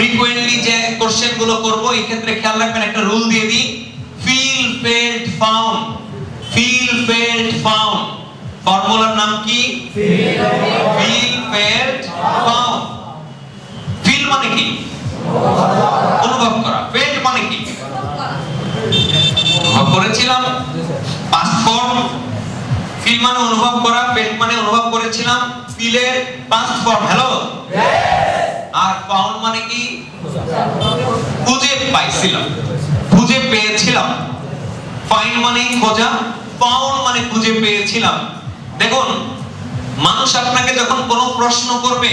Frequently যে question গুলো করব এই ক্ষেত্রে খেয়াল রাখবেন, একটা রুল দিয়ে দিই, feel felt found. Feel felt found ফর্মুলার নাম কি? Feel felt found. ফিল মানে কি? অনুভব করা। ফেল্ট মানে কি? অনুভব করেছিলাম। Past form. ফিল মানে অনুভব করা, ফেল্ট মানে অনুভব করেছিলাম। ফিলের পাস্ট ফর্ম হ্যালো। আর ফাউন্ড মানে কি? খুঁজে পাইছিলাম, খুঁজে পেয়েছিলাম। ফাইন্ড মানে খোঁজা, ফাউন্ড মানে খুঁজে পেয়েছিলাম। দেখুন, মানুষ আপনাকে যখন কোনো প্রশ্ন করবে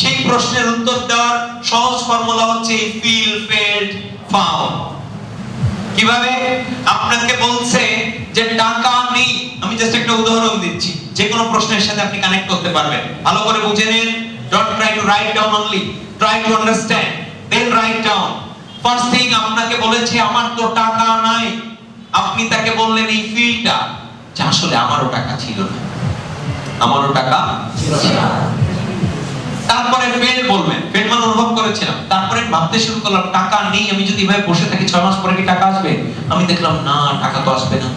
সেই প্রশ্নের উত্তর দেওয়ার সহজ ফর্মুলা হচ্ছে ফিল ফেল্ট ফাউন্ড। কিভাবে? আপনাকে বলছে যে টাকা নেই, আমি জাস্ট একটা উদাহরণ দিচ্ছি, যে কোনো প্রশ্নের সাথে আপনি কানেক্ট করতে পারবেন। ভালো করে বুঝে নিন। Don't try to write down only, try to understand, then write down. First thing, আপনাকে বলেছে আমার তো টাকা নাই। আপনি তাকে বললেন এই ফিলটা যে আসলে আমারও টাকা ছিল না, আমারও টাকা ছিল না। তারপরে ফেল বলবেন, ফেল মানে অনুভব করেছিলাম। তারপরে ভাবতে শুরু করলাম টাকা নেই, আমি যদি এভাবে বসে থাকি 6 মাস পরে কি টাকা আসবে? আমি দেখলাম না, টাকা তো আসবে না।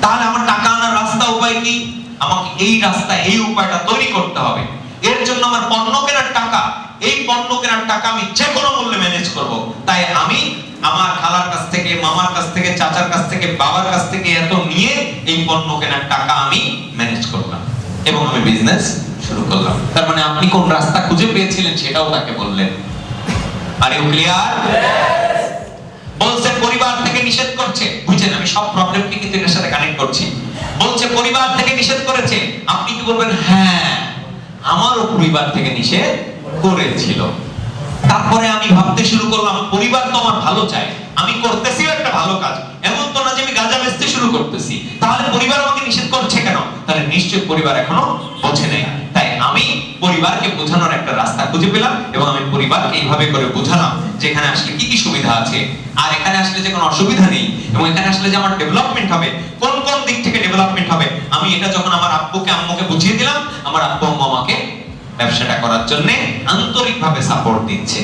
তাহলে আমার টাকা আনার রাস্তা, উপায় কি? আমাকে এই রাস্তা, এই উপায়টা তৈরি করতে হবে। এর জন্য আমার পণ্য কেনার টাকা, এই পণ্য কেনার টাকা আমি যে কোনো মূল্যে ম্যানেজ করব। তাই আমি আমার খালার কাছ থেকে, মামার কাছ থেকে, চাচার কাছ থেকে, বাবার কাছ থেকে এত নিয়ে এই পণ্য কেনার টাকা আমি ম্যানেজ করলাম এবং আমি বিজনেস শুরু করলাম। তার মানে আপনি কোন রাস্তা খুঁজে পেয়েছিলেন সেটাও তাকে বললেন। Are you clear? বলছে পরিবার থেকে নিষেধ করছে। বুঝছেন, আমি সব প্রবলেমকে কিন্তু এর সাথে কানেক্ট করছি। বলছে পরিবার থেকে নিষেধ করেছে। আপনি কি বলবেন? হ্যাঁ, আমারও পরিবার থেকে নিষেধ করেছিল। তারপরে আমি ভাবতে শুরু করলাম পরিবার তো আমার ভালো চায়, আমি করতেছি একটা ভালো কাজ। এমন তো না যে আমি গাঁজা বেচতে শুরু করতেছি। তাহলে পরিবার আমাকে নিষেধ করছে কেন? তাহলে নিশ্চয় পরিবার এখনো বোঝে নাই। তাই আমি পরিবারকে বোঝানোর একটা রাস্তা খুঁজে পেলাম এবং আমি পরিবারকে এইভাবে করে বোঝালাম যে এখানে আসলে কি কি সুবিধা আছে, আর এখানে আসলে যে কোনো অসুবিধা নেই, এবং এখানে আসলে যে আমার ডেভেলপমেন্ট হবে, কোন কোন দিক থেকে ডেভেলপমেন্ট হবে। আমি এটা যখন আমার আব্বুকে আম্মুকে বুঝিয়ে দিলাম, আমার আব্বু আম্মু আমাকে ব্যবসাটা করার জন্য আন্তরিকভাবে সাপোর্ট দিচ্ছে।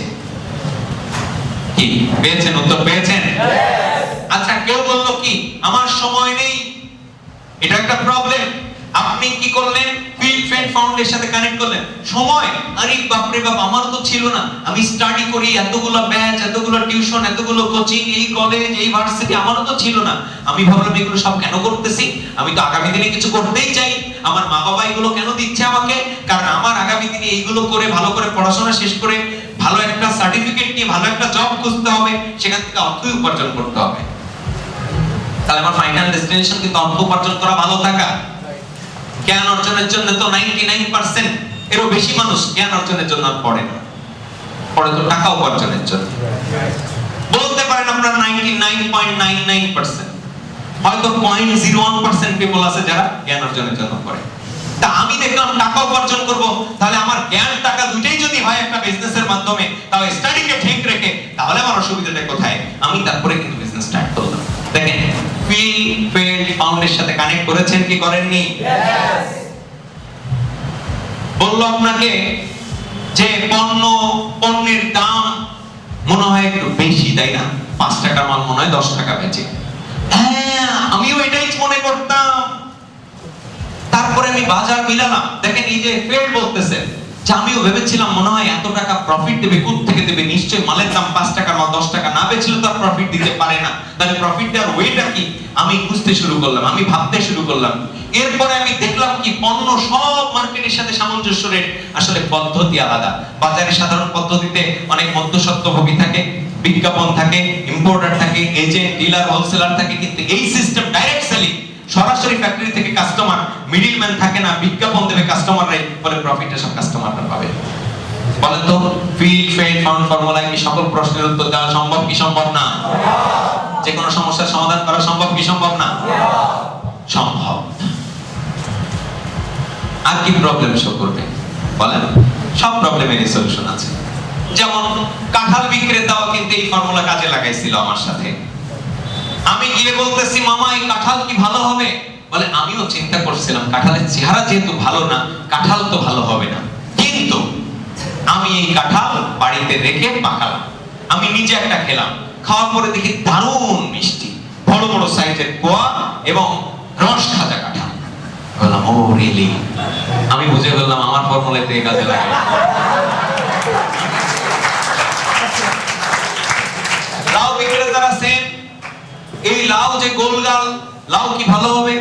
কি পেয়েছেন? উত্তর পেয়েছেন? আচ্ছা, কেউ বললো কি আমার সময় নেই, এটা একটা প্রবলেম। আপনি কি করলেন? ফিল ফেল্ট ফাউন্ডের সাথে কানেক্ট করলেন। সময়, আরে বাপ রে বাপ, আমার তো ছিল না। আমি স্টাডি করি, এতগুলো ব্যাচ, এতগুলো টিউশন, এতগুলো কোচিং, এই কলেজ, এই ভার্সিটি, আমারও তো ছিল না। আমি ভাবলাম এগুলো সব কেন করতেছি? আমি তো আগামী দিনে কিছু করতেই চাই। আমার মা বাবা এগুলো কেন দিচ্ছে আমাকে? কারণ আমার আগামী দিনে এইগুলো করে ভালো করে পড়াশোনা শেষ করে ভালো একটা সার্টিফিকেট নিয়ে ভালো একটা জব খুঁজতে হবে, সেখান থেকে অর্থ উপার্জন করতে হবে। তাহলে আমার ফাইনাল ডেস্টিনেশন কিন্তু অর্থ উপার্জন করা, ভালো থাকা। জ্ঞান অর্জনের জন্য তো 99% এরও বেশি মানুষ জ্ঞান অর্জনের জন্য পড়ে না, পড়ে তো টাকা উপার্জনের জন্য। বলতে পারেন আপনারা 99.99%, হয়তো 0.01% পিপল আছে যারা জ্ঞান অর্জনের জন্য পড়ে। তা আমি দেখলাম টাকা উপার্জন করব, তাহলে আমার জ্ঞান টাকা দুইটাই যদি হয় একটা বিজনেসের মাধ্যমে, তাহলে স্টাডিকে ঠিক রেখে, তাহলে আমার অসুবিধাটা কোথায়? আমি তারপরে কিন্তু বিজনেস স্টার্ট করলাম। দেখেন, ফিল ফেল্ট ফাউন্ডের সাথে কানেক্ট করেছেন কি করেননি? বললো আপনাকে যে পণ্যের দাম মনে হয় একটু বেশি, তাই না? 5 টাকার মাল মনে হয় 10 টাকা বেচে। হ্যাঁ, আমিও এটাই মনে করতাম। তারপরে আমি বাজার মিলালাম। দেখেন, এই যে ফেল্ট বলতেছে যে আমিও ভেবেছিলাম মনে হয় এত টাকা প্রফিট দেবে, কোথ থেকে দেবে? নিশ্চয়ই মালের দাম 5 টাকার মাল 10 টাকা না বেচলে তো আর প্রফিট দিতে পারে না। তাহলে প্রফিট দেওয়ার ওয়েটা কি? আমি খুঁজতে শুরু করলাম, আমি ভাবতে শুরু করলাম। এরপরে আমি দেখলাম কি পণ্য সব মার্কেটের সাথে সামঞ্জস্য রেট, আসলে পদ্ধতি আলাদা। বাজারে সাধারণ পদ্ধতিতে অনেক মধ্যস্বত্বভোগী থাকে, বিজ্ঞাপন থাকে, ইম্পোর্টার থাকে, এজেন্ট, ডিলার, হোলসেলার থাকে। কিন্তু এই সিস্টেম ডাইরেক্ট সেলিং, সরাসরি ফ্যাক্টরি থেকে কাস্টমার, মিডলম্যান থাকে না। বিজ্ঞাপন দেবে কাস্টমাররাই, বলে প্রফিটটা সব কাস্টমাররা পাবে। বলেন তো, ফিল ফেল্ট ফাউন্ড ফর্মুলায় কি সকল প্রশ্নের উত্তর দেওয়া সম্ভব কি সম্ভব না? যে কোনো সমস্যার সমাধান করা সম্ভব কি সম্ভব না? সম্ভব। আর কি প্রবলেম শো করবে বলেন? সব প্রবলেমেরই সলিউশন আছে। যেমন কাঁঠাল বিক্রেতাও কিন্তু এই ফর্মুলা কাজে লাগাইছিল আমার সাথে। আমি গিয়ে বলতেছি, মামা এই কাঁঠাল কি ভালো হবে? বলে আমিও চিন্তা করছিলাম কাঁঠালের চেহারা যেহেতু ভালো না, কাঁঠাল তো ভালো হবে না। কিন্তু আমি এই কাঁঠাল বাড়িতে রেখে পাকালাম, আমি নিজে একটা খেলাম, খাওয়ার পরে দেখি দারুণ মিষ্টি, বড় বড় সাইজের কোয়া এবং রস খাজা কাঁঠাল। বললাম ও রিয়েলি, আমি বুঝে গেলাম আমার ফর্মুলাতে কাজে লাগে। লাউ বিক্রেতারা সেম, এই লাউ যে গোলগাল লাউ কি ভালো হবে?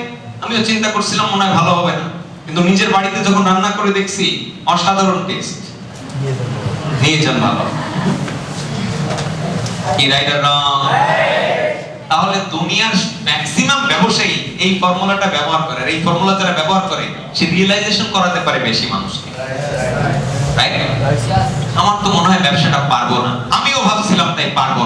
আমিও চিন্তা করছিলাম মনে হয় ভালো হবে না, কিন্তু নিজের বাড়িতে যখন রান্না করে দেখছি অসাধারণ টেস্ট। নিয়েছেন ভালো কি রাইট আর রং? তাহলে দুনিয়ার ম্যাক্সিমাম ব্যবসায়ী এই ফর্মুলাটা ব্যবহার করে, এই ফর্মুলা যারা ব্যবহার করে সে রিয়েলাইজেশন করাতে পারে বেশি মানুষকে, রাইট? আমার তো মনে হয় ব্যবসাটা পারবো না, আমিও ভাবছিলাম তাই পারবো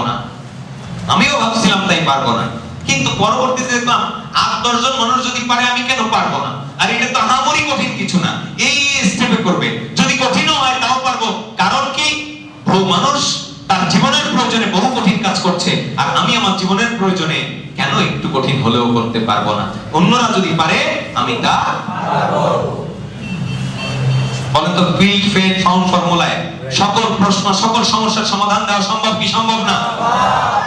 না, কিন্তু পরবর্তীতে দেখলাম 8-10 জন মানুষ যদি পারে আমি কেন পারবো না? আর এটা তো আহামরি কঠিন কিছু না, এই স্টেপে করবে, যদি কঠিনও হয় তাও পারবো। কারণ কি, বহু মানুষ তার জীবনের প্রয়োজনে বহু কঠিন কাজ করছে, আর আমি আমার জীবনের প্রয়োজনে কেন একটু কঠিন হলেও করতে পারবো না? অন্যরা যদি পারে আমি তা পারবো। বলেন তো, ফিল্ড ফেড ফাউন্ড ফর্মুলায় সকল প্রশ্ন, সকল সমস্যার সমাধান দেওয়া সম্ভব কি সম্ভব না?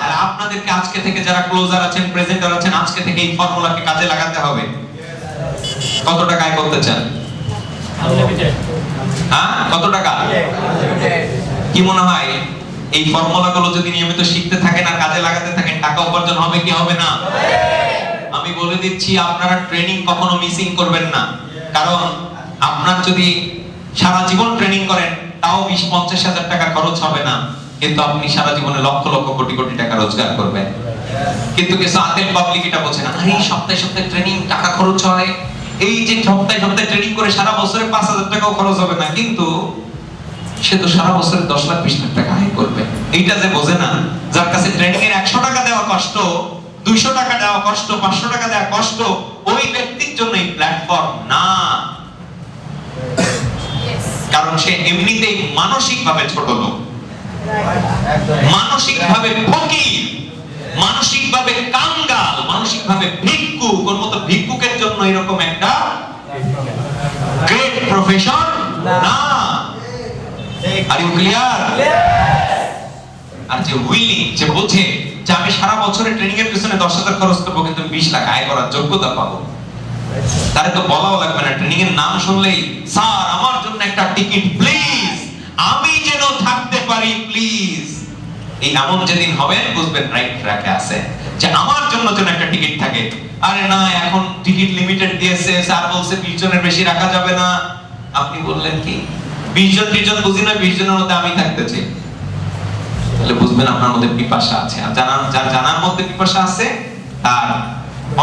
আর আপনাদেরকে আজকে থেকে যারা ক্লোজার আছেন, প্রেজেন্টার আছেন, আজকে থেকে এই ফর্মুলাকে কাজে লাগাতে হবে। কত টাকা আয় করতে চান? হ্যাঁ, কত টাকা? কি মনে হয় এই ফর্মুলাগুলো যদি নিয়মিত শিখতে থাকেন আর কাজে লাগাতে থাকেন, টাকা উপার্জন হবে কি হবে না? আমি বলে দিচ্ছি, আপনারা ট্রেনিং কখনো মিসিং করবেন না। কারণ আপনার যদি সারা জীবন ট্রেনিং করেন তাও 20-50 হাজার টাকা খরচ হবে না, কিন্তু আপনি সারা জীবনে লক্ষ লক্ষ কোটি কোটি টাকা রোজগার করবেন। কিন্তু কিছু আতেল পাবলিক এটা বোঝে না, আরে সপ্তাহে সপ্তাহে ট্রেনিং, টাকা খরচ হয়, এই যে সপ্তাহে সপ্তাহে ট্রেনিং করে সারা বছরে 5,000 টাকাও খরচ হবে না, কিন্তু সে তো সারা বছরে 10 লাখ 20 লাখ টাকা আয় করবে। এইটা যে বোঝে না, যার কাছে ট্রেনিং এর 100 টাকা দেওয়া কষ্ট, 200 টাকা দেওয়া কষ্ট, 500 টাকা দেওয়া কষ্ট, ওই ব্যক্তির জন্য এই প্ল্যাটফর্ম না। কারণ সে এমনিতেই মানসিকভাবে ছোট লোক, মানসিকভাবে ফকির, মানসিকভাবে কাঙ্গাল, মানসিকভাবে ভিক্ষুক। ওর মতো ভিক্ষুকের জন্য এরকম একটা গ্রেট প্রফেশন না। আর ইউ ক্লিয়ার? আর যে উইলিং, যে বোঝে যে আমি সারা বছরে ট্রেনিং এর পিছনে 10,000 খরচ করবো কিন্তু 20 লাখ আয় করার যোগ্যতা পাবো, তারে তো বলাও লাগবে না। ট্রেনিং এর নাম শুনলেই, স্যার আমার জন্য একটা টিকিট প্লিজ, আমি যেন থাকতে পারি প্লিজ। এই এমন যেদিন হবে বুঝবেন রাইট ট্র্যাকে আছে, যে আমার জন্য যেন একটা টিকিট থাকে। আরে না, এখন টিকিট লিমিটেড দিয়েছে, স্যার বলছে 20 জনের বেশি রাখা যাবে না। আপনি বললেন কি 20 জন 30 জন বুঝি না, 20 জনের মধ্যে আমি থাকতে চাই, তাহলে বুঝবেন আপনার মধ্যে পিপাসা আছে। আর যার জানার মধ্যে পিপাসা আছে তার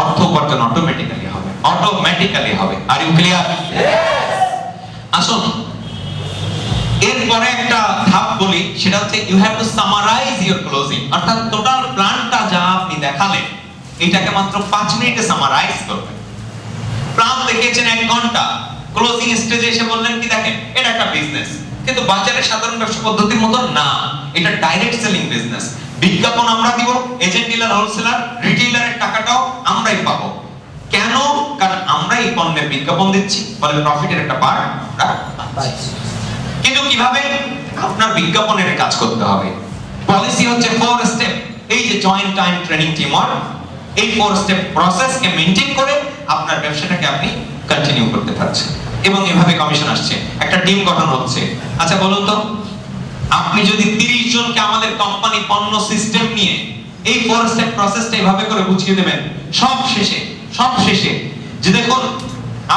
অর্থ উপার্জন অটোমেটিক্যালি হবে, অটোমেটিক্যালি হবে। Are you clear? আসুন এরপরে একটা ধাপ বলি, সেটা হচ্ছে you have to summarise your closing. অর্থাৎ টোটাল প্ল্যানটা যা আপনি দেখালেন এটাকে মাত্র 5 মিনিটে সামারাইজ করবেন। প্ল্যান দেখিয়েছেন 1 ঘন্টা, ক্লোজিং স্টেজে এসে বললেন কি, দেখেন এটা একটা বিজনেস, কিন্তু বাজারের সাধারণ ব্যবসা পদ্ধতির মতো না, এটা ডাইরেক্ট সেলিং বিজনেস। বিজ্ঞাপন আমরা দিব, এজেন্ট, ডিলার, হোলসেলার, রিটেইলারের টাকাটাও আমরাই পাবো। কেন? কারণ আমরা এই পণ্যের বিজ্ঞাপন দিচ্ছি, ফলে প্রফিটের একটা পার্ট আমরা পাচ্ছি। কিন্তু কিভাবে? আপনার বিজ্ঞাপনের কাজ করতে হবে। পলিসি হচ্ছে 4 স্টেপ। এই যে joint time training team work, এই 4 স্টেপ প্রসেসকে মেইনটেইন করে আপনার ব্যবসাটাকে আপনি কন্টিনিউ করতে পারছেন, এবং এভাবে কমিশন আসছে, একটা টিম গঠন হচ্ছে। আচ্ছা বলুন তো, আপনি যদি 30 জনকে আমাদের কোম্পানি পণ্য সিস্টেম নিয়ে এই 4 স্টেপ প্রসেসটা এভাবে করে বুঝিয়ে দেবেন, সব শেষে যে দেখুন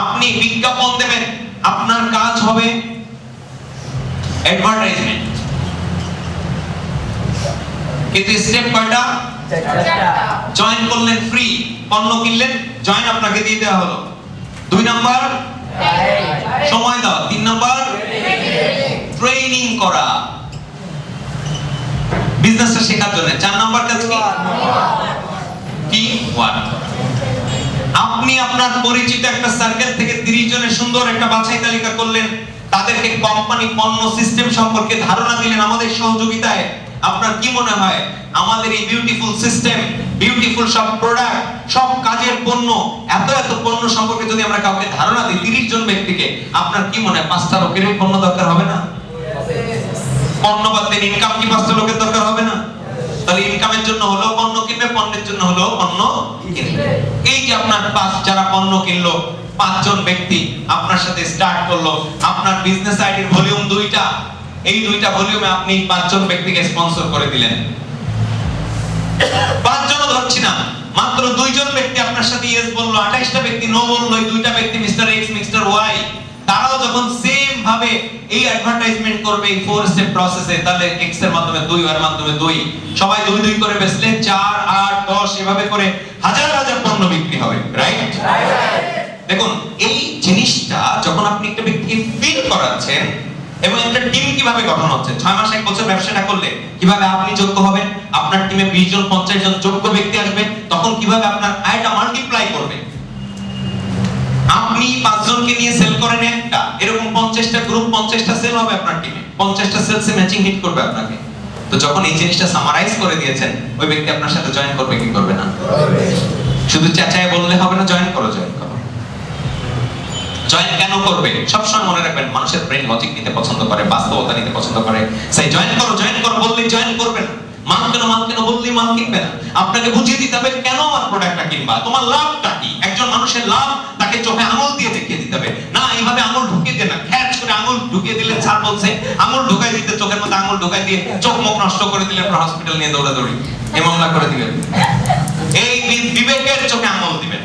আপনি বিজ্ঞাপন দেবেন, আপনার কাজ হবে অ্যাডভার্টাইজমেন্ট, কিন্তু স্টেপ কয়টা? 4টা। জয়েন করলেন ফ্রি, পণ্য কিনলেন, জয়েন আপনাকে দিয়ে দেওয়া হলো। 2 নাম্বার সময় দাও, 3 নাম্বার ট্রেনিং করা, বিজনেসটা শেখার জন্য। 4 নাম্বার কাজ কি? আপনি আপনার পরিচিত একটা সার্কেল থেকে 30 জনের সুন্দর একটা বাছাই তালিকা করলেন, তাদেরকে কোম্পানি পণ্য সিস্টেম সম্পর্কে ধারণা দিলেন আমাদের সহযোগিতায়। আপনার কি মনে হয় আমাদের এই বিউটিফুল সিস্টেম, বিউটিফুল সব প্রোডাক্ট, সব কাজের পণ্য, এত পণ্য সম্পর্কে যদি আমরা কাউকে ধারণা দিই 30 জন ব্যক্তিকে, আপনার কি মনে হয় 5টা লোকের পণ্য দরকার হবে না? পণ্য বাদ দিন, ইনকাম কি 5টা লোকের দরকার হবে না? তাহলে ইনকামের জন্য হলো পণ্য কিনবে, পণ্যের জন্য হলো পণ্য কিনবে। এই যে আপনার যারা পণ্য কিনলো 5 জন ব্যক্তি আপনার সাথে স্টার্ট করলো, আপনার বিজনেস আইডির ভলিউম 2টা, এই 2টা ভলিউমে আপনি 5 জন ব্যক্তিকে স্পন্সর করে দিলেন। 5 জনও ধরছি না, মাত্র 2 জন ব্যক্তি আপনার সাথে ইয়েস বললো, 28টা ব্যক্তি নো বললো। এই 2টা ব্যক্তি মিস্টার এক্স মিস্টার ওয়াই, তারাও যখন সেম ভাবে এই অ্যাডভার্টাইজমেন্ট করবে এই 4 স্টেপ প্রসেসে, তাহলে এক্স এর মাধ্যমে 2, এর মাধ্যমে 2, সবাই 2 2 করে বেচলে 4 8 10 এভাবে করে হাজার হাজার পণ্য বিক্রি হবে, রাইট? দেখুন এই জিনিসটা যখন আপনি একটা ব্যক্তিকে ফিল করাচ্ছেন, এবং একটা টিম কিভাবে গঠন হচ্ছে, 6 মাস 1 বছর ব্যবসাটা করলে কিভাবে আপনি যোগ্য হবেন, আপনার টিমে 20 জন 50 জন যোগ্য ব্যক্তি আসবে, তখন কিভাবে আপনার আয়টা মাল্টিপ্লাই করবে। আপনি 5 জনকে নিয়ে সেল করেন একটা, এরকম 50টা গ্রুপ 50টা সেল হবে আপনার টিমে, 50টা সেলসে ম্যাচিং হিট করবে আপনাকে। তো যখন এই জিনিসটা সামারাইজ করে দিয়েছেন, ওই ব্যক্তি আপনার সাথে জয়েন করবে কি করবে না? শুধু চেঁচায় বললে হবে না, জয়েন করো জয়েন করো। জয়েন কেন করবে? সবসময় মনে রাখবেন, মানুষের ব্রেন লজিক নিতে পছন্দ করে, বাস্তবতা নিতে পছন্দ করে। সেই জয়েন করো বললেই জয়েন করবে না, মাল কেন বললেই মাল কিনবে না। আপনাকে বুঝিয়ে দিতে হবে কেন আমার প্রোডাক্টটা কিনবা, তোমার লাভটা কি। একজন মানুষের লাভ তাকে চোখে আঙুল দিয়ে দেখিয়ে দিতে হবে, না এইভাবে আঙুল ঢুকিয়ে দেন না, খ্যাচ করে আঙুল ঢুকিয়ে দিলেন। স্যার বলছে আঙুল ঢুকাই দিতে, চোখের মধ্যে আঙুল ঢুকাই দিয়ে চোখ মুখ নষ্ট করে দিলেন, হসপিটাল নিয়ে দৌড়াদৌড়ি, এই মামলা করে দিবেন। এই বিবেকের চোখে আঙুল দিবেন,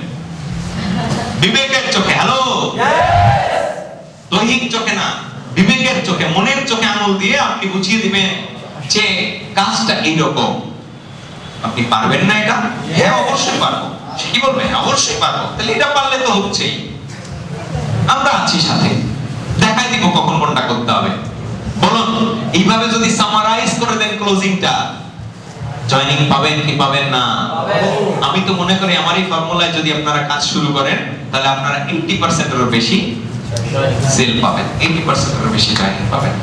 বিবেকের চোখে, হ্যালো, দৈহিক চোখে না, বিবেকের চোখে, মনের চোখে আঙুল দিয়ে আপনি বুঝিয়ে দিবেন যে কাজটা এইরকম। আপনি পারবেন না এটা? হ্যাঁ অবশ্যই পারবো। সে কি বলবে? অবশ্যই পারবো। তাহলে এটা পারলে তো হচ্ছেই, আমরা আছি সাথে, দেখাই দিব কখন কোনটা করতে হবে। বলুন এইভাবে যদি সামারাইজ করে দেন ক্লোজিংটা, জয়েনিং পাবেন কি পাবেন না? আমি তো মনে করি আমার এই ফর্মুলায় যদি আপনারা কাজ শুরু করেন, তাহলে আপনারা 80% এরও বেশি সেল পাবেন, 80% এরও বেশি জয়েনিং পাবেন।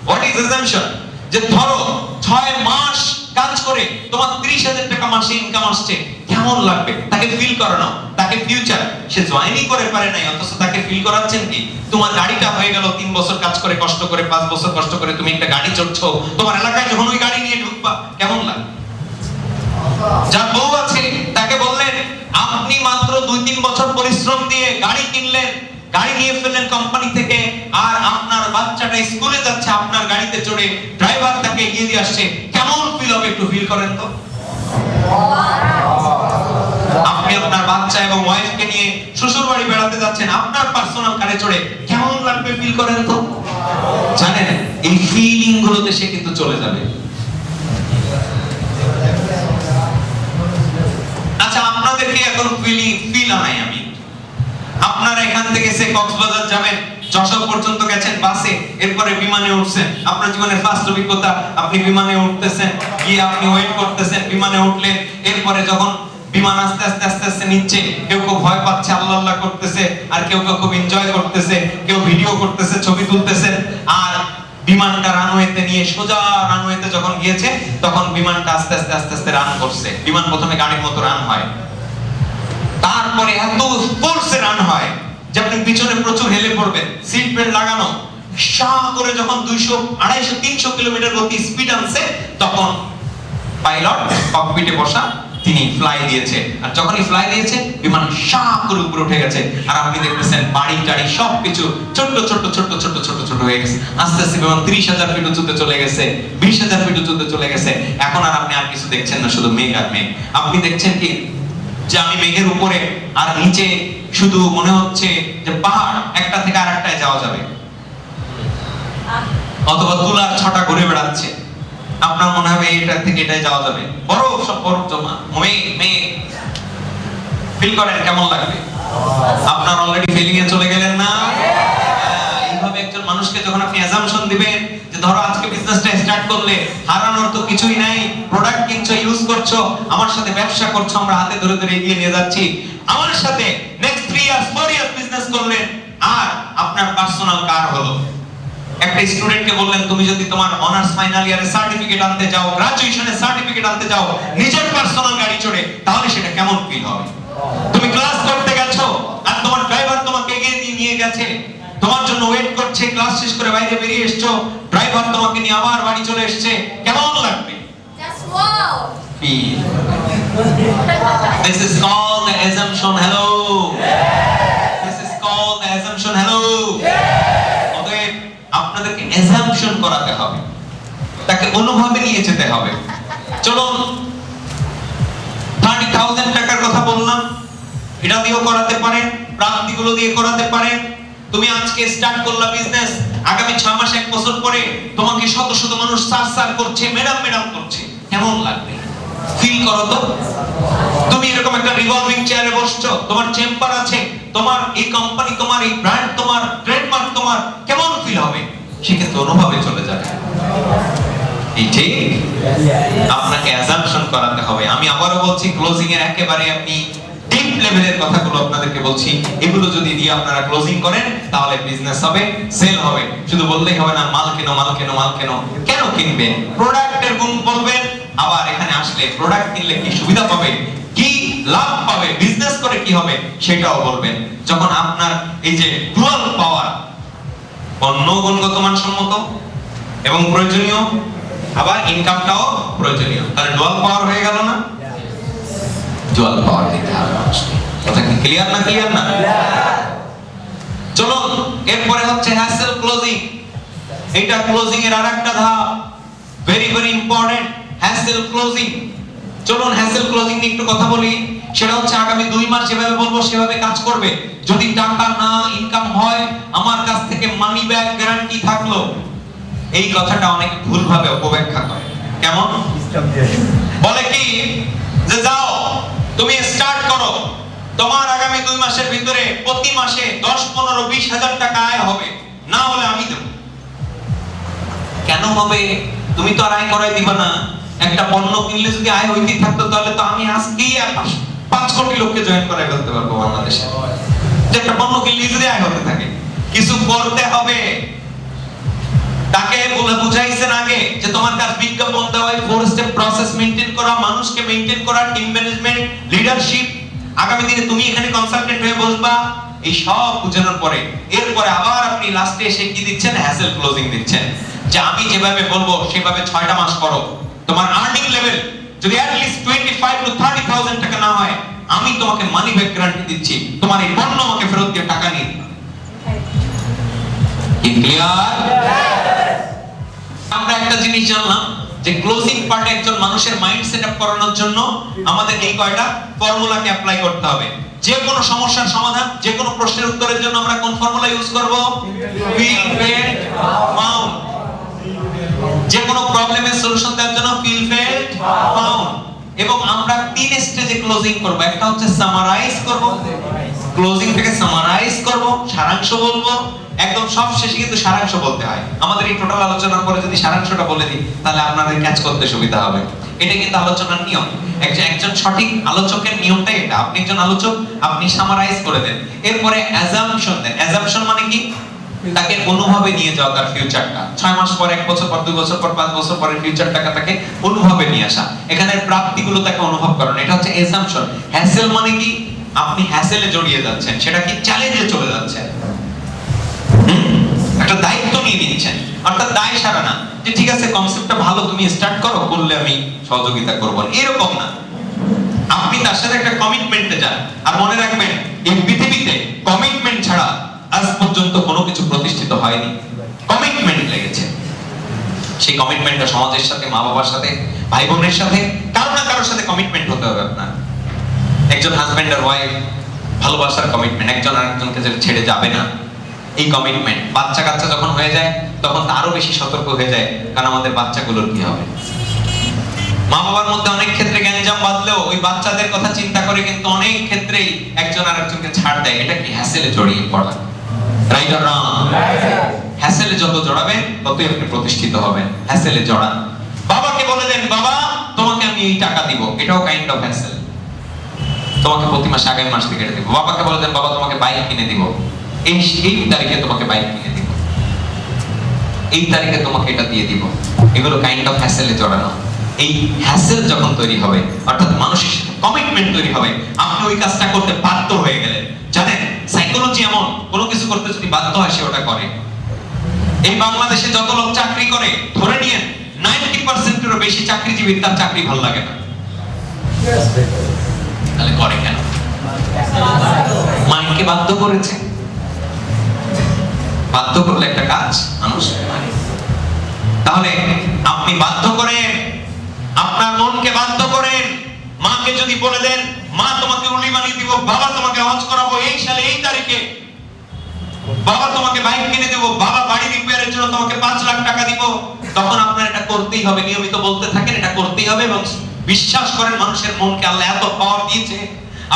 What is assumption? যে ধরো 6 মাস কাজ করে তোমার 30,000 টাকা মাসে ইনকাম আসছে, কেমন লাগবে? তাকে ফিল করানো, তাকে ফিউচার, সে জয়েনই করে পারে নাই, অথচ তাকে ফিল করাচ্ছেন কি তোমার গাড়িটা হয়ে গেল 3 বছর কাজ করে, কষ্ট করে, 5 বছর কষ্ট করে তুমি একটা গাড়ি চড়ছো, তোমার এলাকায় যখন ওই গাড়ি নিয়ে ঢুকবা কেমন লাগবে? যার বউ আছে তাকে বললেন আপনি মাত্র 2-3 বছর পরিশ্রম দিয়ে গাড়ি কিনলেন, গাড়ি নিয়ে ফেললেন কোম্পানি থেকে, আর আপনার বাচ্চাটা স্কুলে যাচ্ছে আপনার গাড়িতে চড়ে, ড্রাইভার তাকে এগিয়ে দিয়ে আসছে, কেমন ফিল হবে একটু ফিল করেন তো। আপনি আপনার বাচ্চা এবং ওয়াইফকে নিয়ে শ্বশুর বাড়ি বেড়াতে যাচ্ছেন আপনার পার্সোনাল কারে চড়ে, কেমন লাগবে ফিল করেন তো। জানেন এই ফিলিং গুলোতে সে কিন্তু চলে যাবে। আচ্ছা আপনাদেরকে এখন ফিল আনাই আমি। আপনারা এখান থেকে সে কক্সবাজার যাবেন, যশোর পর্যন্ত গেছেন বাসে, এরপরে বিমানে উঠছেন, আপনার জীবনের ফার্স্ট অভিজ্ঞতা, আপনি বিমানে উঠতেছেন, গিয়ে আপনি ওয়েট করতেছেন, বিমানে উঠলেন, এরপরে যখন বিমান আস্তে আস্তে আস্তে আস্তে নিচ্ছে, কেউ কেউ ভয় পাচ্ছে, আল্লাহ আল্লাহ করতেছে, আর কেউ কেউ খুব এনজয় করতেছে, কেউ ভিডিও করতেছে, ছবি তুলতেছে, আর বিমানটা রানওয়েতে নিয়ে সোজা রানওয়েতে যখন গিয়েছে, তখন বিমানটা আস্তে আস্তে আস্তে আস্তে রান করছে। বিমান প্রথমে গাড়ির মতো রান হয়, তারপরে এত ফোর্সে রান হয় যে আপনি পিছনে প্রচুর হেলে পড়বেন, সিট বেল্ট লাগানো, শাহ করে যখন 200, 250, 300 কিলোমিটার গতি স্পিড আনছে, তখন পাইলট ককপিটে বসা, তিনি ফ্লাই দিয়েছে, আর যখনই ফ্লাই দিয়েছে বিমান শাহ করে উপরে উঠে গেছে, আর আপনি দেখতেছেন বাড়ি টাড়ি সবকিছু ছোট ছোট ছোট ছোট ছোট ছোট হয়ে গেছে। আস্তে আস্তে বিমান 30,000 ফিট উঁচুতে চলে গেছে, 20,000 ফিট উঁচুতে চলে গেছে। এখন আর আপনি আর কিছু দেখছেন না, শুধু মেঘ আর মেঘ। আপনি দেখছেন কি যে আমি মেঘের উপরে, আর নিচে শুধু মনে হচ্ছে যে পাহাড়, একটা থেকে আরেকটায় যাওয়া যাবে, অথবা তুলার ছটা ঘুরে বেড়াচ্ছে, আপনার মনে হবে এটা থেকে এটাই যাওয়া যাবে, বরফ, সব বরফ জমা, মেঘ ফিল করেন কেমন লাগবে? আপনার অলরেডি ফিলিং এ চলে গেলেন না? এইভাবে একজন মানুষকে যখন আপনি অ্যাজাম্পশন দিবেন যে ধরো আজকে বিজনেসটা স্টার্ট করলে হারানোর তো কিছুই নাই, প্রোডাক্ট কিনছো, ইউজ করছো, আমার সাথে ব্যবসা করছো, আমরা হাতে ধরে ধরে এগিয়ে নিয়ে যাচ্ছি, আমার সাথে নেক্সট 3 ইয়ার্স 4 ইয়ার্স বিজনেস করলেন, আর আপনার পার্সোনাল কার হলো। একটা স্টুডেন্টকে বললেন তুমি যদি তোমার অনার্স ফাইনাল ইয়ারের সার্টিফিকেট আনতে যাও, গ্রাজুয়েশনের সার্টিফিকেট আনতে যাও নিজের পার্সোনাল গাড়ি চড়ে, তাহলে সেটা কেমন ফিল হবে? তুমি ক্লাস করতে গেছো আর তোমার ড্রাইভার তোমাকে এগিয়ে নিয়ে গেছে, তোমার জন্য ওয়েট করছে, ক্লাস শেষ করে বাইরে বেরিয়ে এসছো, ড্রাইভার তোমাকে নিয়ে আবার বাড়ি চলে এসেছে, কেমন লাগবে? Just wow. Feel. This is called the assumption. Hello. This is called the assumption. Hello. অতএব আপনাদেরকে assumption করাতে হবে, তাকে অনুভবে নিয়ে যেতে হবে। চলুন 30,000 টাকার কথা বললাম, এটা দিয়েও করাতে পারেন, প্রাপ্তিগুলো দিয়ে করাতে পারেন। তুমি আজকে স্টার্ট করলা বিজনেস, আগামী 6 মাস 1 বছর পরে তোমাকে শত শত মানুষ স্যার করছে, ম্যাডাম ম্যাডাম করছে, কেমন লাগবে? ফিল করো তো। তুমি এরকম একটা রিভলভিং চেয়ারে বসছো, তোমার চেম্বার আছে, তোমার এই কোম্পানি, তোমার এই ব্র্যান্ড, তোমার ট্রেডমার্ক, তোমার কেমন ফিল হবে? সেক্ষেত্রে অনুভবে চলে যাবে। এই ঠিক আপনাকে অ্যাজাম্পশন করাতে হবে। আমি আবারও বলছি, ক্লোজিং এর একেবারে আপনি ডিপ লেভেলের কথাগুলো আপনাদেরকে বলছি, এগুলো যদি দিয়ে আপনারা ক্লোজিং করেন তাহলে বিজনেস হবে, সেল হবে। শুধু বললেই হবে না মাল কেন মাল কেন মাল কেন, কেন কিনবেন? প্রোডাক্টের গুণ বলবেন, আবার এখানে আসলে প্রোডাক্ট কিনলে কি সুবিধা পাবে, কি লাভ পাবে, বিজনেস করে কি হবে সেটাও বলবেন। যখন আপনার এই যে ডুয়াল পাওয়ার, পণ্য গুণগত মানসম্মত এবং প্রয়োজনীয়, আবার ইনকামটাও প্রয়োজনীয়, তাহলে ডুয়াল পাওয়ার হয়ে গেল না? ডুয়াল পাওয়ার দিতে হবে মানুষকে। কথা কি ক্লিয়ার না? ক্লিয়ার না? চলুন এরপরে হচ্ছে হ্যাসেল ক্লোজিং। এটা ক্লোজিং এর আরেকটা ধাপ, very very important, hassle closing. চলুন হ্যাসেল ক্লোজিং নিয়ে একটু কথা বলি। সেটা হচ্ছে আগামী 2 মাস যেভাবে বলবো সেভাবে কাজ করবে। যদি টাকা না ইনকাম হয়, আমার কাছ থেকে মানি ব্যাক গ্যারান্টি থাকলো। এই কথাটা অনেকে ভুলভাবে অপব্যাখ্যা করে। কেমন? বলে কি যে যাও তুমি স্টার্ট করো, তোমার আগামী 2 মাসের ভিতরে প্রতি মাসে 10, 15, 20 হাজার টাকা আয় হবে, না হলে আমি দেব। কেন হবে? তুমি তো আর আয় করাই দিবা না। একটা পণ্য কিনলে যদি আয় হইতেই থাকতো তাহলে তো আমি আজকেই 5 কোটি লোককে জয়েন করাই ফেলতে পারবো বাংলাদেশে। যে একটা পণ্য কিনলে যদি আয় হতে থাকে, কিছু করতে হবে। তাকে বুঝাইছেন আগে যে তোমার কাজ বিজ্ঞাপন দেওয়া, 4 স্টেপ প্রসেস মেইনটেইন করা, মানুষকে মেইনটেইন করা, টিম ম্যানেজমেন্ট, লিডারশিপ। আগামী দিনে তুমি এখানে কনসালটেন্ট হয়ে বসবা। এই সব বুঝানোর পরে এরপরে আবার আপনি লাস্টে এসে কি দিচ্ছেন? হ্যাসেল ক্লোজিং দিচ্ছেন, যে আমি যেভাবে বলবো সেভাবে 6টা মাস করো। তোমার আর্নিং লেভেল যদি at least 25 to 30,000 টাকা না হয়, আমি তোমাকে মানি ব্যাক গ্যারান্টি দিচ্ছি, তোমার এই পণ্য আমাকে ফেরত দিয়ে টাকা নিয়ে দিবা। কি ক্লিয়ার? আমরা একটা জিনিস জানলাম যে ক্লোজিং পার্টে একজন মানুষের মাইন্ড সেটআপ করানোর জন্য আমাদের এই কয়টা ফর্মুলাকে অ্যাপ্লাই করতে হবে। যে কোনো সমস্যার সমাধান, যে কোনো প্রশ্নের উত্তরের জন্য আমরা কোন ফর্মুলা ইউজ করব? Feel, felt, found. যে কোনো প্রবলেমের সলিউশন দেওয়ার জন্য ফিল, ফেল্ট, ফাউন্ড। এবং আমরা 3 স্টেজে ক্লোজিং করব। একটা হচ্ছে সামারাইজ করব, ক্লোজিং থেকে সামারাইজ করব, সারাংশ বলবো। একদম সব শেষে কিন্তু সারাংশ বলতে হয়। আমাদের এই টোটাল আলোচনার পরে যদি সারাংশটা বলে দিই তাহলে আপনাদের ক্যাচ করতে সুবিধা হবে। এটা কিন্তু আলোচনার নিয়ম। একজন সঠিক আলোচকের নিয়মটাই এটা। আপনি একজন আলোচক, আপনি সামারাইজ করে দেন, এরপরে অ্যাজাম্পশন দেন। অ্যাজাম্পশন মানে কি? তাকে অনুভবে নিয়ে যাওয়া, তার ফিউচারটা 6 মাস পর, 1 বছর পর, 2 বছর পর, 5 বছর পরের ফিউচারটাকে তাকে অনুভবে নিয়ে আসা। এখানে প্রাপ্তিগুলো তাকে অনুভব করানো, এটা হচ্ছে অ্যাজাম্পশন। হ্যাসেল মানে কি? আপনি হ্যাসেলে জড়িয়ে যাচ্ছেন, সেটা কি চ্যালেঞ্জে চলে যাচ্ছেন, একটা দায়িত্ব নিয়ে নিচ্ছেন। অর্থাৎ দায় সারা না যে ঠিক আছে কনসেপ্টটা ভালো, তুমি স্টার্ট করো, করলে আমি সহযোগিতা করব, এরকম না। আপনি তার সাথে একটা কমিটমেন্টে যান। আর মনে রাখবেন, এই পৃথিবীতে কমিটমেন্ট ছাড়া আজ পর্যন্ত কোনো কিছু প্রতিষ্ঠিত হয়নি। কমিটমেন্ট লেগেছে। সেই কমিটমেন্টটা সমাজের সাথে, মা বাবার সাথে, ভাই বোনের সাথে, কারো না কারোর সাথে কমিটমেন্ট হতে হবে আপনার। একজন হাজবেন্ড আর ওয়াইফ, ভালোবাসার কমিটমেন্ট, একজন আরেকজনকে ছেড়ে যাবে না, এই কমিটমেন্ট। বাচ্চা কাচ্চা যখন হয়ে যায় তখন তো আরো বেশি সতর্ক হয়ে যায়, কারণ আমাদের বাচ্চাগুলোর কি হবে। মা বাবার মধ্যে অনেক ক্ষেত্রে গ্যাঞ্জাম বাঁধলেও ওই বাচ্চাদের কথা চিন্তা করে কিন্তু অনেক ক্ষেত্রেই একজন আরেকজনকে ছাড় দেয়। এটা কি হ্যাসেলে জড়িয়ে পড়া? Right or wrong? হ্যাসেলে যত জড়াবেন ততই আপনি প্রতিষ্ঠিত হবেন। হ্যাসেলে জড়ান। বাবাকে বলে দেন, বাবা তোমাকে আমি এই টাকা দিব, এটাও কাইন্ড অফ হ্যাসেল। তোমাকে প্রতি মাসে আগামী মাস থেকে দিব। বাবাকে বলে দেন, বাবা তোমাকে বাইক কিনে দিব, এই তারিখে তোমাকে বাইক কিনে দিব, এই তারিখে তোমাকে এটা দিয়ে দিব। এগুলো কাইন্ড অফ হ্যাসেলে জড়ানো। এই হ্যাসেল যখন তৈরি হবে, অর্থাৎ মানুষের কমিটমেন্ট তৈরি হবে, আপনি ওই কাজটা করতে বাধ্য হয়ে গেলেন। জানেন সাইকোলজি সাইকোলজি এমন, কোনো কিছু করতে যদি বাধ্য হয় সে ওটা করে। এই বাংলাদেশে যত লোক চাকরি করে ধরে নিয়েন 90% এরও বেশি চাকরিজীবীর তার চাকরি ভালো লাগে না। তাহলে করে কেন? মাইন্ডকে বাধ্য করেছে। বাধ্য করলে একটা কাজ মানুষ পারে। তাহলে আপনি বাধ্য করেন, আপনার মনকে বাধ্য করেন। মাকে যদি বলে দেন, মা তোমাকে উলি বানিয়ে দিব, বাবা তোমাকে হজ করাবো এই সালে এই তারিখে, বাবা তোমাকে বাইক কিনে দেব, বাবা বাড়ি রিপেয়ারের জন্য তোমাকে 5 লাখ টাকা দিব, তখন আপনার এটা করতেই হবে। নিয়মিত বলতে থাকেন এটা করতেই হবে এবং বিশ্বাস করেন মানুষের মনকে আল্লাহ এত পাওয়ার দিয়েছে,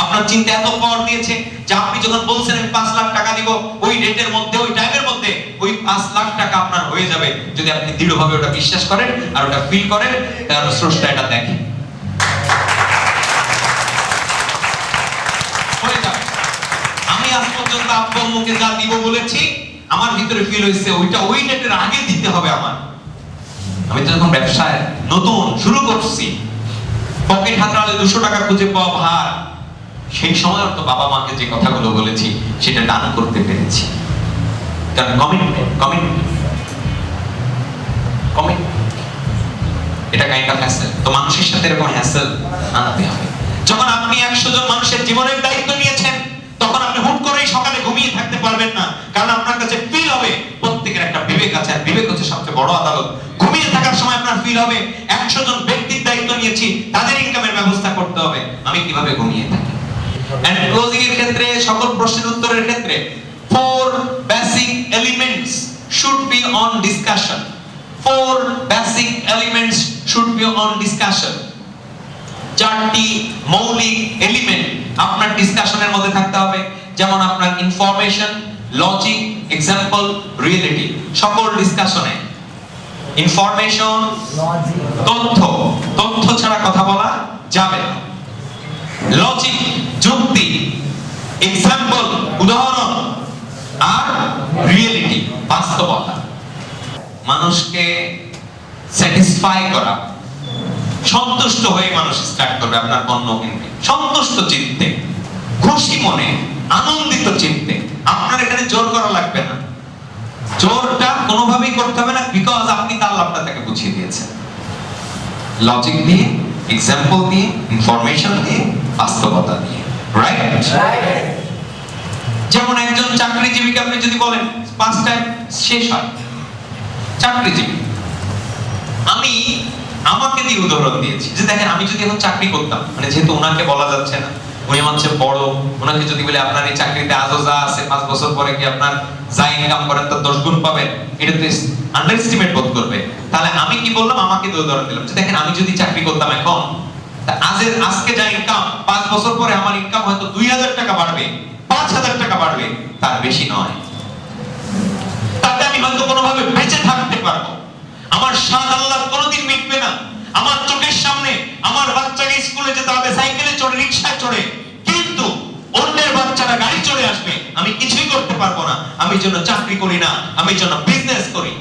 আপনার চিন্তা এত পাওয়ার দিয়েছে যে আপনি যখন বলছেন আমি 5 লাখ টাকা দিব, ওই ডেটের মধ্যে ওই টাইমের মধ্যে ওই 5 লাখ টাকা আপনার হয়ে যাবে, যদি আপনি দৃঢ়ভাবে ওটা বিশ্বাস করেন আর ওটা ফিল করেন। কারণ স্রষ্টা এটা দেখে। আমি আজ পর্যন্ত আব্বু আম্মুকে যা দিব বলেছি আমার ভিতরে ফিল হয়েছে ওইটা ওই ডেটের আগে দিতে হবে আমার। আমি তো যখন ব্যবসায় নতুন শুরু করছি, পকেট হাতড়ালে 200 টাকা খুঁজে পাওয়া ভার, সেই সময় তো বাবা মাকে যে কথাগুলো বলেছি সেটা দান করতে পেরেছি। কারণ কমিটমেন্ট এটা কাইন্ড অফ হ্যাসেল। তো মানুষের সাথে এরকম হ্যাসেল আনতে হবে। যখন আপনি 100 জন মানুষের জীবনের দায়িত্ব নিয়েছেন তখন আপনি হুট করেই সকালে ঘুমিয়ে থাকতে পারবেন না, কারণ আপনার কাছে ফিল হবে প্রত্যেকের একটা বিবেক আছে, আর বিবেক হচ্ছে সবচেয়ে বড় আদালত। ঘুমিয়ে থাকার সময় আপনার ফিল হবে 100 জন ব্যক্তির দায়িত্ব নিয়েছি, তাদের ইনকামের ব্যবস্থা করতে হবে, আমি কিভাবে ঘুমিয়ে থাকি। এন্ড ক্লোজিং এর ক্ষেত্রে সকল প্রশ্নের উত্তরের ক্ষেত্রে 4 basic elements should be on discussion. 4 basic elements should be on discussion. 4টি মৌলিক এলিমেন্ট আপনার ডিসকাশনের মধ্যে থাকতে হবে, যেমন আপনার ইনফরমেশন, লজিক, এক্সাম্পল, রিয়েলিটি। সকল ডিসকাশনে ইনফরমেশন, তথ্য ছাড়া কথা বলা যাবে না। লজিক, যুক্তি, এক্সাম্পল, উদাহরণ, আর রিয়েলিটি, বাস্তবতা। মানুষকে স্যাটিসফাই করা, সন্তুষ্ট হয়ে মানুষ স্টার্ট করবে আপনার পণ্য কিনতে, সন্তুষ্ট চিত্তে, খুশি মনে, আনন্দিত চিত্তে। আপনার এখানে জোর করা লাগবে না, জোরটা কোনোভাবেই করতে হবে না, বিকজ আপনি তার লাভটা তাকে বুঝিয়ে দিয়েছেন লজিক দিয়ে, এক্সাম্পল দিয়ে, ইনফরমেশন দিয়ে, বাস্তবতা দিয়ে। রাইট? যেমন একজন চাকরিজীবীকে আপনি যদি বলেন 5টায় শেষ হয়, চাকরিজীবী, আমি আমাকে দিয়ে উদাহরণ দিয়েছি যে দেখেন আমি যদি এখন চাকরি করতাম, মানে যেহেতু ওনাকে বলা যাচ্ছে না, উনি আমার চেয়ে বড়, ওনাকে যদি বলে আপনার এই চাকরিতে আজও যা আছে 5 বছর পরে কি আপনার যা ইনকাম করেন তার 10 গুণ পাবেন, এটা তো আন্ডার এস্টিমেট বোধ করবে। তাহলে আমি কি বললাম, আমাকে দিয়ে উদাহরণ দিলাম যে দেখেন আমি যদি চাকরি করতাম এখন, আজকে যা ইনকাম 5 বছর পরে আমার ইনকাম হয়তো 2000 টাকা বাড়বে, 5000 টাকা বাড়বে, তার বেশি নয়। তাতে আমি হয়তো কোনোভাবে বেঁচে থাকতে পারবো, আমার স্বাদ আল্লাহ কোনোদিন মিটবে না। আমার চোখের সামনে আমার বাচ্চাকে স্কুলে যেতে হবে সাইকেলে চড়ে, রিকশায় চড়ে, কিন্তু অন্যের বাচ্চারা গাড়ি চড়ে আসবে, আমি কিছুই করতে পারবো না। আমি যেন চাকরি করি না, আমি যেন বিজনেস করি।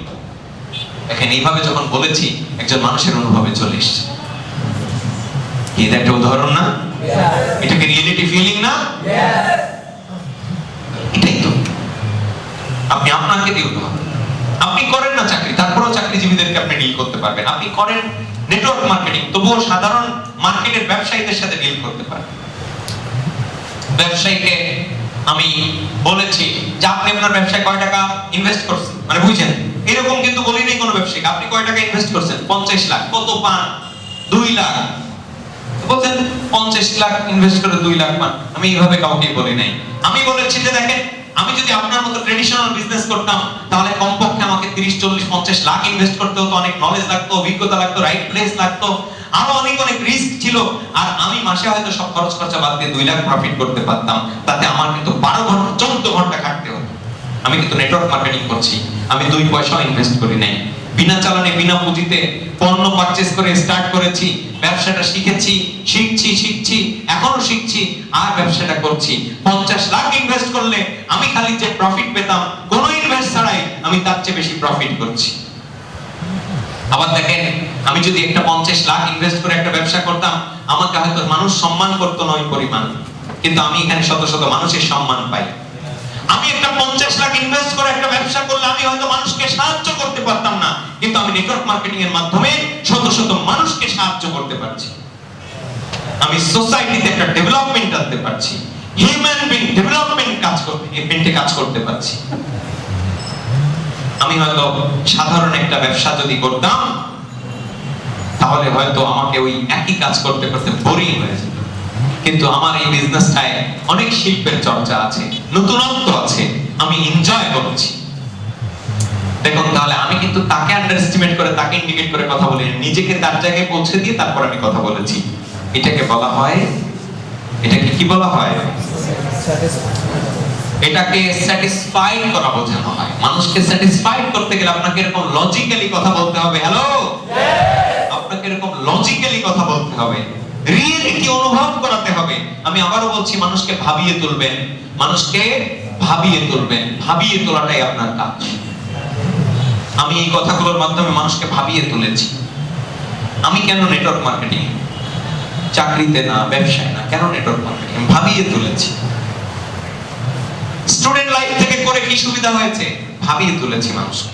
দেখেন এইভাবে যখন বলেছি একজন মানুষের অনুভবে চলে এসেছে। এটা একটা উদাহরণ না? এটাকে রিয়েলিটি ফিলিং না? এটাই তো আপনি আপনাকে দিয়ে উদাহরণ। আপনি করেন না চাকরি, তারপরেও চাকরিজীবীদেরকে আপনি ডিল করতে পারবেন। আপনি করেন নেটওয়ার্ক মার্কেটিং, তবুও সাধারণ মার্কেটের ব্যবসায়ীদের সাথে ডিল করতে পারবেন। ব্যবসায়ীকে আমি বলেছি যে আপনি আপনার ব্যবসায় কয় টাকা ইনভেস্ট করছেন, মানে বুঝছেন এরকম কিন্তু বলি নাই কোনো ব্যবসায়ী আপনি কয় টাকা ইনভেস্ট করছেন, 50 লাখ। কত পান? 2 লাখ। বলছেন 50 লাখ ইনভেস্ট করে 2 লাখ পান। আমি এইভাবে কাউকে বলি নাই। আমি বলেছি যে দেখেন আমি যদি আপনার মতো ট্রেডিশনাল বিজনেস করতাম তাহলে কমপক্ষে আমাকে 30, 40, 50 লাখ ইনভেস্ট করতে হতো, অনেক নলেজ লাগতো, অভিজ্ঞতা লাগতো, রাইট প্লেস লাগতো, আরো অনেক রিস্ক ছিল। আর আমি মাসে হয়তো সব খরচ খরচা বাদ দিয়ে 2 লাখ প্রফিট করতে পারতাম। তাতে আমার কিন্তু 12 ঘন্টা 14 ঘন্টা খাটতে হতো। আমি কিন্তু নেটওয়ার্ক মার্কেটিং করছি, আমি 2 পয়সাও ইনভেস্ট করি নাই। বিনা চালানে বিনা পুঁজিতে পণ্য পারচেজ করে স্টার্ট করেছি, ব্যবসাটা শিখেছি, শিখছি, এখনো শিখছি, আর ব্যবসাটা করছি। 50 লাখ ইনভেস্ট করলে আমি খালি যে প্রফিট পেতাম কোনো ইনভেস্ট ছাড়াই, আমি তার চেয়ে বেশি প্রফিট করছি। আবার দেখেন আমি যদি একটা 50 লাখ ইনভেস্ট করে একটা ব্যবসা করতাম, আমাকে হয়তো মানুষ সম্মান করতো না ওই পরিমাণ, কিন্তু আমি এখানে শত শত মানুষের সম্মান পাই। আমি একটা 50 লাখ ইনভেস্ট করে একটা ব্যবসা করলে আমি হয়তো মানুষকে সাহায্য করতে পারতাম না, কিন্তু আমি নেটওয়ার্ক মার্কেটিং এর মাধ্যমে শত শত মানুষকে সাহায্য করতে পারছি। আমি সোসাইটিতে একটা ডেভেলপমেন্ট আনতে পারছি, হিউম্যান বিং ডেভেলপমেন্ট কাজ করতে পারছি। আমি হয়তো সাধারণ একটা ব্যবসা যদি করতাম তাহলে হয়তো আমাকে ওই একই কাজ করতে করতে বোরিং হয়ে যেত, কিন্তু আমার এই বিজনেসটায় অনেক শিল্পের চর্চা আছে, নতুনত্ব আছে, আমি এনজয় করছি। দেখুন, তাহলে আমি কিন্তু তাকে আন্ডারএস্টিমেট করে, তাকে ইন্ডিকেট করে কথা বলি, নিজেকে তার জায়গায় পৌঁছে দিয়ে তারপর আমি কথা বলেছি। এটাকে বলা হয়, এটাকে কি বলা হয়? এটাকে স্যাটিসফাইড করা বোঝানো হয়। মানুষকে স্যাটিসফাইড করতে গেলে আপনাকে এরকম লজিক্যালি কথা বলতে হবে। হ্যালো, আপনাকে এরকম লজিক্যালি কথা বলতে হবে, রিয়েলিটি অনুভব করাতে হবে। আমি আবারও বলছি, মানুষকে ভাবিয়ে তুলবেন, মানুষকে ভাবিয়ে তুলবেন, ভাবিয়ে তোলাটাই আপনার কাজ। আমি এই কথাগুলোর মাধ্যমে মানুষকে ভাবিয়ে তুলেছি। আমি কেন নেটওয়ার্ক মার্কেটিং, চাকরিতে না, ব্যবসায় না, কেন নেটওয়ার্ক মার্কেটিং ভাবিয়ে তুলেছি। স্টুডেন্ট লাইফ থেকে করে কি সুবিধা হয়েছে? ভাবিয়ে তুলেছি মানুষকে।